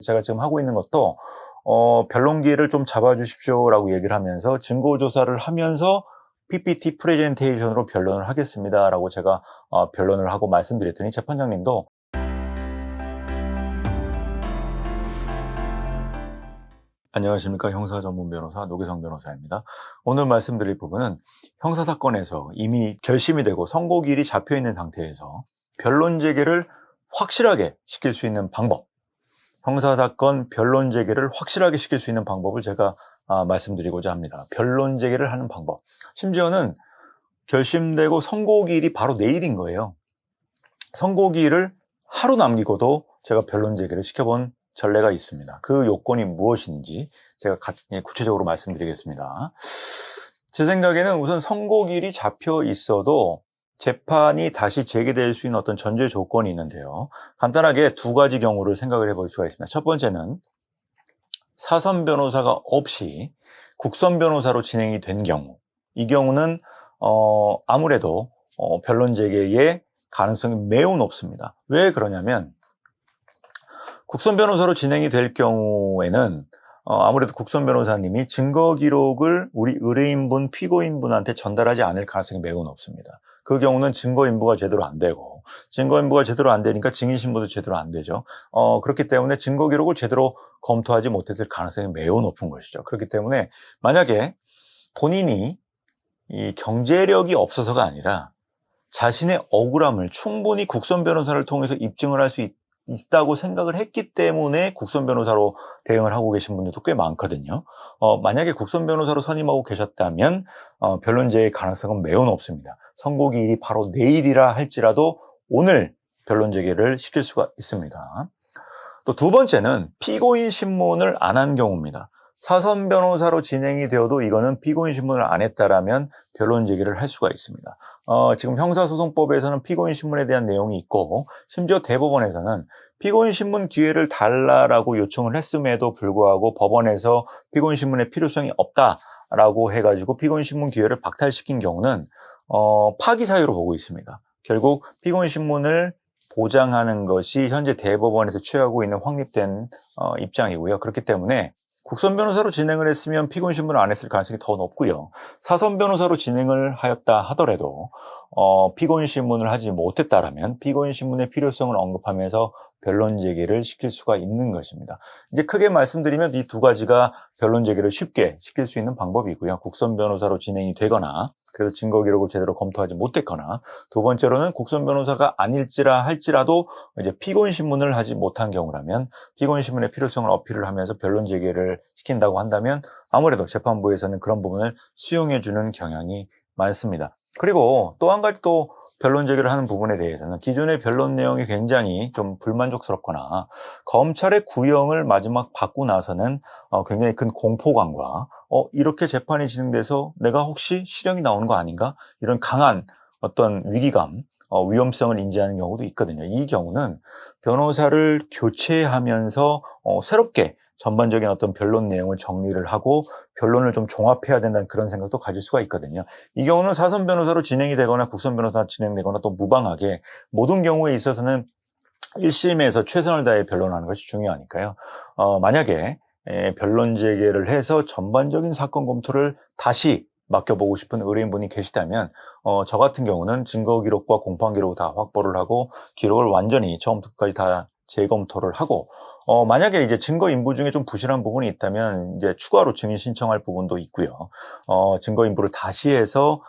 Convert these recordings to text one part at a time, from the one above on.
제가 지금 하고 있는 것도 변론기를 좀 잡아주십시오라고 얘기를 하면서 증거조사를 하면서 PPT 프레젠테이션으로 변론을 하겠습니다라고 제가 변론을 하고 말씀드렸더니 재판장님도 안녕하십니까. 형사전문변호사 노기성 변호사입니다. 오늘 말씀드릴 부분은 형사사건에서 이미 결심이 되고 선고기일이 잡혀있는 상태에서 변론 재개를 확실하게 시킬 수 있는 방법, 형사사건 변론 재개를 확실하게 시킬 수 있는 방법을 제가 말씀드리고자 합니다. 변론 재개를 하는 방법. 심지어는 결심되고 선고기일이 바로 내일인 거예요. 선고기일을 하루 남기고도 제가 변론 재개를 시켜본 전례가 있습니다. 그 요건이 무엇인지 제가 구체적으로 말씀드리겠습니다. 제 생각에는 우선 선고기일이 잡혀 있어도 재판이 다시 재개될 수 있는 어떤 전제 조건이 있는데요. 간단하게 두 가지 경우를 생각을 해볼 수가 있습니다. 첫 번째는 사선 변호사가 없이 국선 변호사로 진행이 된 경우, 이 경우는 아무래도 변론 재개의 가능성이 매우 높습니다. 왜 그러냐면 국선 변호사로 진행이 될 경우에는 아무래도 국선 변호사님이 증거 기록을 우리 의뢰인분, 피고인분한테 전달하지 않을 가능성이 매우 높습니다. 그 경우는 증거 인부가 제대로 안 되고, 증거 인부가 제대로 안 되니까 증인 신부도 제대로 안 되죠. 그렇기 때문에 증거 기록을 제대로 검토하지 못했을 가능성이 매우 높은 것이죠. 그렇기 때문에 만약에 본인이 이 경제력이 없어서가 아니라 자신의 억울함을 충분히 국선 변호사를 통해서 입증을 할 수 있다고 생각을 했기 때문에 국선 변호사로 대응을 하고 계신 분들도 꽤 많거든요. 만약에 국선 변호사로 선임하고 계셨다면 변론재의 가능성은 매우 높습니다. 선고기일이 바로 내일이라 할지라도 오늘 변론 재개를 시킬 수가 있습니다. 또 두 번째는 피고인 신문을 안 한 경우입니다. 사선 변호사로 진행이 되어도 이거는 피고인 신문을 안 했다라면 변론 재개를 할 수가 있습니다. 지금 형사소송법에서는 피고인 신문에 대한 내용이 있고, 심지어 대법원에서는 피고인 신문 기회를 달라라고 요청을 했음에도 불구하고 법원에서 피고인 신문의 필요성이 없다라고 해가지고 피고인 신문 기회를 박탈시킨 경우는 파기 사유로 보고 있습니다. 결국 피고인 신문을 보장하는 것이 현재 대법원에서 취하고 있는 확립된 입장이고요. 그렇기 때문에 국선 변호사로 진행을 했으면 피고인 신문을 안 했을 가능성이 더 높고요. 사선 변호사로 진행을 하였다 하더라도 피고인 신문을 하지 못했다라면 피고인 신문의 필요성을 언급하면서 변론 재개를 시킬 수가 있는 것입니다. 이제 크게 말씀드리면 이 두 가지가 변론 재개를 쉽게 시킬 수 있는 방법이고요. 국선 변호사로 진행이 되거나 그래서 증거 기록을 제대로 검토하지 못했거나, 두 번째로는 국선 변호사가 아닐지라 할지라도 이제 피고인 신문을 하지 못한 경우라면 피고인 신문의 필요성을 어필을 하면서 변론 재개를 시킨다고 한다면 아무래도 재판부에서는 그런 부분을 수용해 주는 경향이 많습니다. 그리고 또 한 가지 또 변론 재개를 하는 부분에 대해서는 기존의 변론 내용이 굉장히 좀 불만족스럽거나 검찰의 구형을 마지막 받고 나서는 굉장히 큰 공포감과 이렇게 재판이 진행돼서 내가 혹시 실형이 나오는 거 아닌가? 이런 강한 어떤 위기감, 위험성을 인지하는 경우도 있거든요. 이 경우는 변호사를 교체하면서 새롭게 전반적인 어떤 변론 내용을 정리를 하고 변론을 좀 종합해야 된다는 그런 생각도 가질 수가 있거든요. 이 경우는 사선 변호사로 진행이 되거나 국선 변호사로 진행되거나 또 무방하게 모든 경우에 있어서는 1심에서 최선을 다해 변론하는 것이 중요하니까요. 만약에 변론 재개를 해서 전반적인 사건 검토를 다시 맡겨보고 싶은 의뢰인분이 계시다면 저 같은 경우는 증거 기록과 공판 기록을 다 확보를 하고 기록을 완전히 처음부터 끝까지 다 재검토를 하고 만약에 이제 증거 인부 중에 좀 부실한 부분이 있다면 이제 추가로 증인 신청할 부분도 있고요. 증거 인부를 다시 해서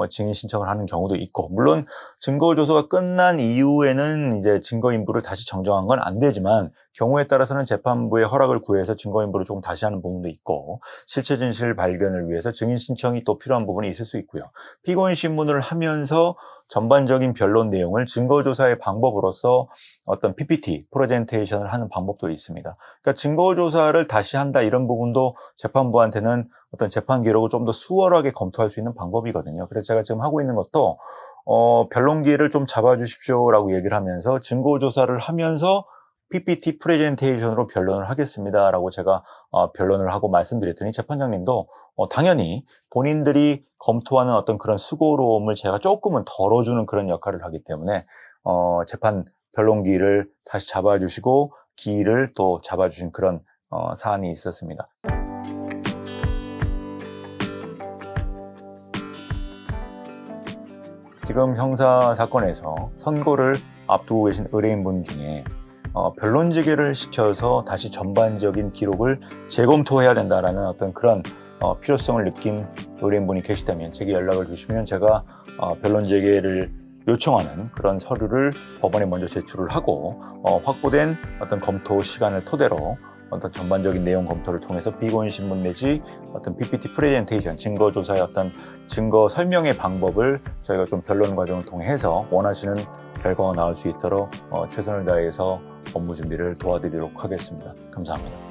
증인 신청을 하는 경우도 있고, 물론 증거 조서가 끝난 이후에는 이제 증거 인부를 다시 정정한 건 안 되지만 경우에 따라서는 재판부의 허락을 구해서 증거 인부를 조금 다시 하는 부분도 있고, 실체 진실 발견을 위해서 증인 신청이 또 필요한 부분이 있을 수 있고요. 피고인 신문을 하면서 전반적인 변론 내용을 증거조사의 방법으로서 어떤 PPT, 프레젠테이션을 하는 방법도 있습니다. 그러니까 증거조사를 다시 한다 이런 부분도 재판부한테는 어떤 재판 기록을 좀 더 수월하게 검토할 수 있는 방법이거든요. 그래서 제가 지금 하고 있는 것도 변론기를 좀 잡아주십시오라고 얘기를 하면서 증거조사를 하면서 PPT 프레젠테이션으로 변론을 하겠습니다라고 제가 변론을 하고 말씀드렸더니 재판장님도 당연히 본인들이 검토하는 어떤 그런 수고로움을 제가 조금은 덜어주는 그런 역할을 하기 때문에 재판 변론기를 다시 잡아주시고 기일을 또 잡아주신 그런 사안이 있었습니다. 지금 형사 사건에서 선고를 앞두고 계신 의뢰인분 중에 변론 재개를 시켜서 다시 전반적인 기록을 재검토해야 된다라는 어떤 그런 필요성을 느낀 의뢰인분이 계시다면 제게 연락을 주시면 제가 변론 재개를 요청하는 그런 서류를 법원에 먼저 제출을 하고 확보된 어떤 검토 시간을 토대로 어떤 전반적인 내용 검토를 통해서 피고인 신문 내지 어떤 PPT 프레젠테이션, 증거조사의 어떤 증거 설명의 방법을 저희가 좀 변론 과정을 통해서 원하시는 결과가 나올 수 있도록 최선을 다해서 업무 준비를 도와드리도록 하겠습니다. 감사합니다.